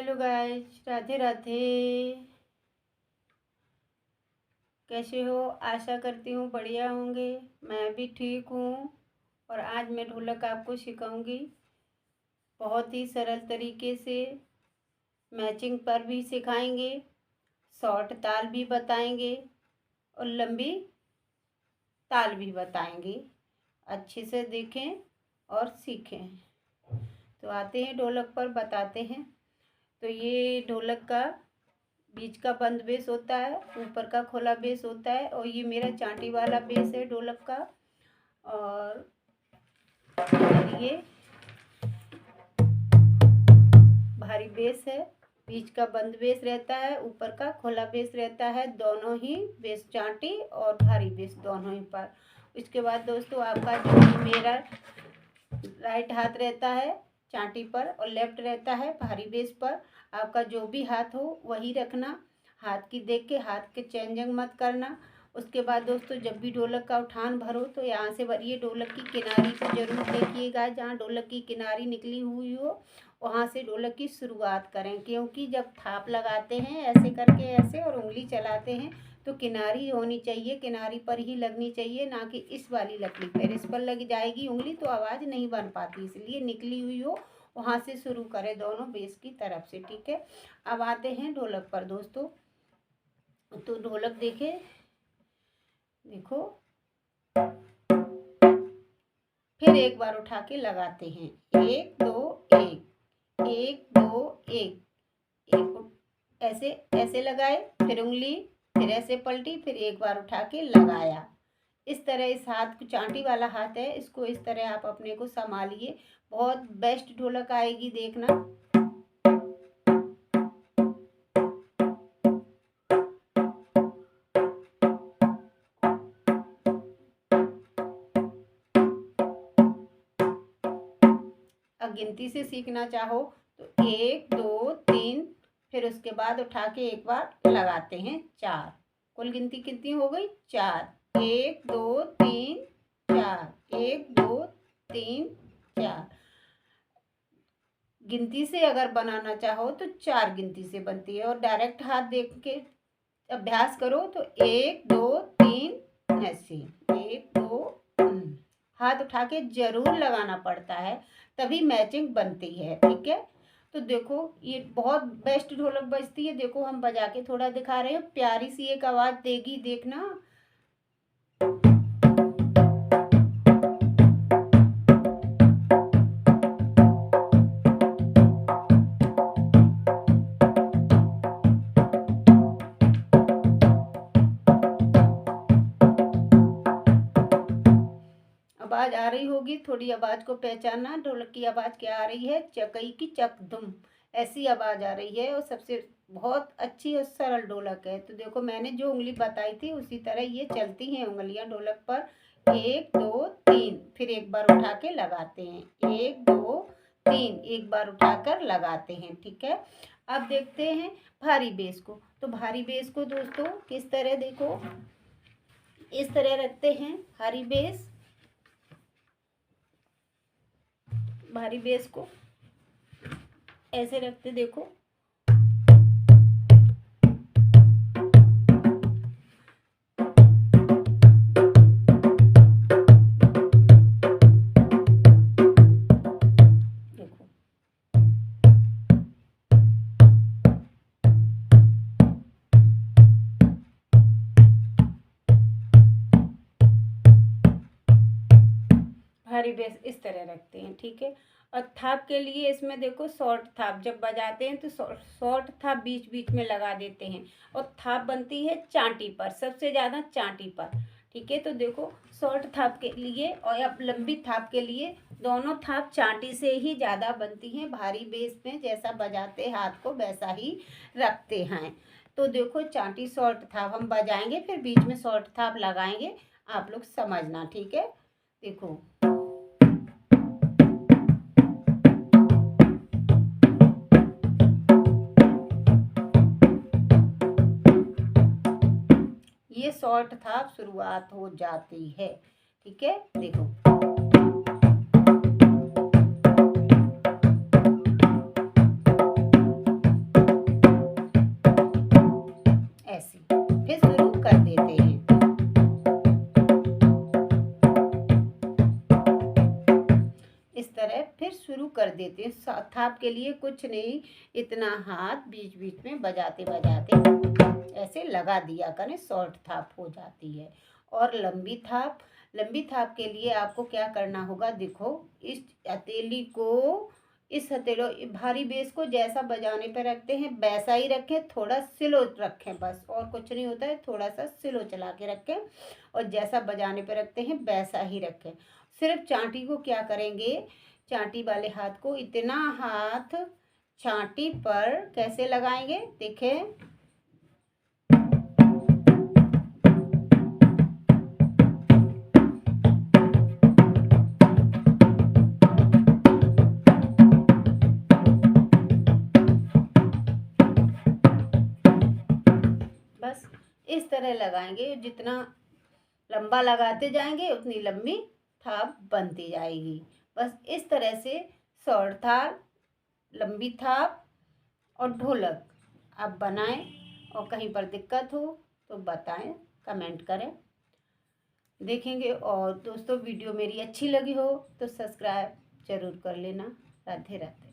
Hello guys, Radhe Radhe. कैसे हो? आशा करती हूँ बढ़िया होंगे। मैं भी ठीक हूँ। और आज मैं ढोलक आपको सिखाऊंगी बहुत ही सरल तरीके से। मैचिंग पर भी सिखाएंगे, शॉर्ट ताल भी बताएंगे और लंबी ताल भी बताएंगे। अच्छे से देखें और सीखें। तो आते हैं ढोलक पर, बताते हैं। तो ये ढोलक का बीच का बंद बेस होता है, ऊपर का खुला बेस होता है, और ये मेरा चांटी वाला बेस है ढोलक का। और ये भारी बेस है, बीच का बंद बेस रहता है, ऊपर का खुला बेस रहता है। दोनों ही बेस, चांटी और भारी बेस दोनों ही पर। इसके बाद दोस्तों, आपका जो मेरा राइट हाथ रहता है चांटी पर और लेफ्ट रहता है भारी बेस पर। आपका जो भी हाथ हो वही रखना। हाथ की देख के हाथ के चेंजिंग मत करना। उसके बाद दोस्तों, जब भी ढोलक का उठान भरो तो यहाँ से भरिए। ढोलक की किनारी को जरूर देखिएगा, जहाँ ढोलक की किनारी निकली हुई हो वहाँ से ढोलक की शुरुआत करें। क्योंकि जब थाप लगाते हैं ऐसे करके, ऐसे और उंगली चलाते हैं, तो किनारी होनी चाहिए, किनारी पर ही लगनी चाहिए, ना कि इस वाली लकड़ी पर। इस पर लग जाएगी उंगली तो आवाज़ नहीं बन पाती, इसलिए निकली हुई हो वहाँ से शुरू करें, दोनों बेस की तरफ से। ठीक है, अब आते हैं ढोलक पर दोस्तों। तो ढोलक देखे, देखो, फिर एक बार उठा के लगाते हैं। 1 2 1, 1 2 1, एक ऐसे ऐसे लगाए, फिर उंगली, फिर ऐसे पलटी, फिर एक बार उठा के लगाया। इस तरह इस हाथ को, चांटी वाला हाथ है, इसको इस तरह आप अपने को संभालिए। बहुत बेस्ट ढोलक आएगी, देखना। अब गिनती से सीखना चाहो तो 1 2 3, फिर उसके बाद उठा के एक बार लगाते हैं 4। कुल गिनती कितनी हो गई? 4। 1 2 3 4, 1 2 3 4। गिनती से अगर बनाना चाहो तो 4 गिनती से बनती है। और डायरेक्ट हाथ देख के अभ्यास करो तो 1 2 3 ऐसे, 1 2 हाथ उठा के जरूर लगाना पड़ता है, तभी मैचिंग बनती है। ठीक है, तो देखो ये बहुत बेस्ट ढोलक बजती है। देखो हम बजा के थोड़ा दिखा रहे हैं, प्यारी सी एक आवाज देगी, देखना। आवाज आ रही होगी, थोड़ी आवाज को पहचानना। ढोलक की आवाज क्या आ रही है? चकई की चक दुम, ऐसी आवाज आ रही है। और सबसे बहुत अच्छी और सरल ढोलक है। तो देखो मैंने जो उंगली बताई थी उसी तरह ये चलती हैं उंगलियां ढोलक पर। 1 2 3, फिर एक बार उठा के लगाते हैं। 1 2 3, एक बार उठाकर लगाते हैं। ठीक है, अब देखते हैं भारी बेस को। तो भारी बेस को दोस्तों किस तरह, देखो इस तरह रखते हैं भारी बेस। भारी बेस को ऐसे रखते, देखो। देखो भारी बेस इस तरह रखते हैं। ठीक है, और थाप के लिए इसमें देखो शॉर्ट थाप जब बजाते हैं तो शॉर्ट थाप बीच बीच में लगा देते हैं। और थाप बनती है चांटी पर, सबसे ज़्यादा चांटी पर। ठीक है, तो देखो शॉर्ट थाप के लिए और अब लंबी थाप के लिए दोनों थाप चांटी से ही ज़्यादा बनती हैं। भारी बेस में जैसा बजाते हाथ को वैसा ही रखते हैं। तो देखो चांटी शॉर्ट थाप हम बजाएंगे, फिर बीच में शॉर्ट थाप लगाएंगे, आप लोग समझना। ठीक है, देखो ये शॉर्ट थाप शुरुआत हो जाती है। ठीक है, देखो थाप के लिए कुछ नहीं, इतना हाथ बीच बीच में बजाते बजाते ऐसे लगा दिया करें, शॉर्ट थाप हो जाती है। और लंबी थाप के लिए आपको क्या करना होगा, देखो इस हथेली को, इस हथेलो भारी बेस को जैसा बजाने पर रखते हैं वैसा ही रखें, थोड़ा स्लो रखें बस, और कुछ नहीं होता है, थोड़ा सा स्लो चला के रखें और जैसा बजाने पर रखते हैं वैसा ही रखें। सिर्फ चांटी को क्या करेंगे, चांटी वाले हाथ को इतना हाथ चांटी पर कैसे लगाएंगे, देखें, बस इस तरह लगाएंगे। जितना लंबा लगाते जाएंगे उतनी लंबी थाप बनती जाएगी। बस इस तरह से शॉर्ट थाप, लंबी थाप और ढोलक आप बनाएं, और कहीं पर दिक्कत हो तो बताएं, कमेंट करें, देखेंगे। और दोस्तों वीडियो मेरी अच्छी लगी हो तो सब्सक्राइब जरूर कर लेना। राधे राधे।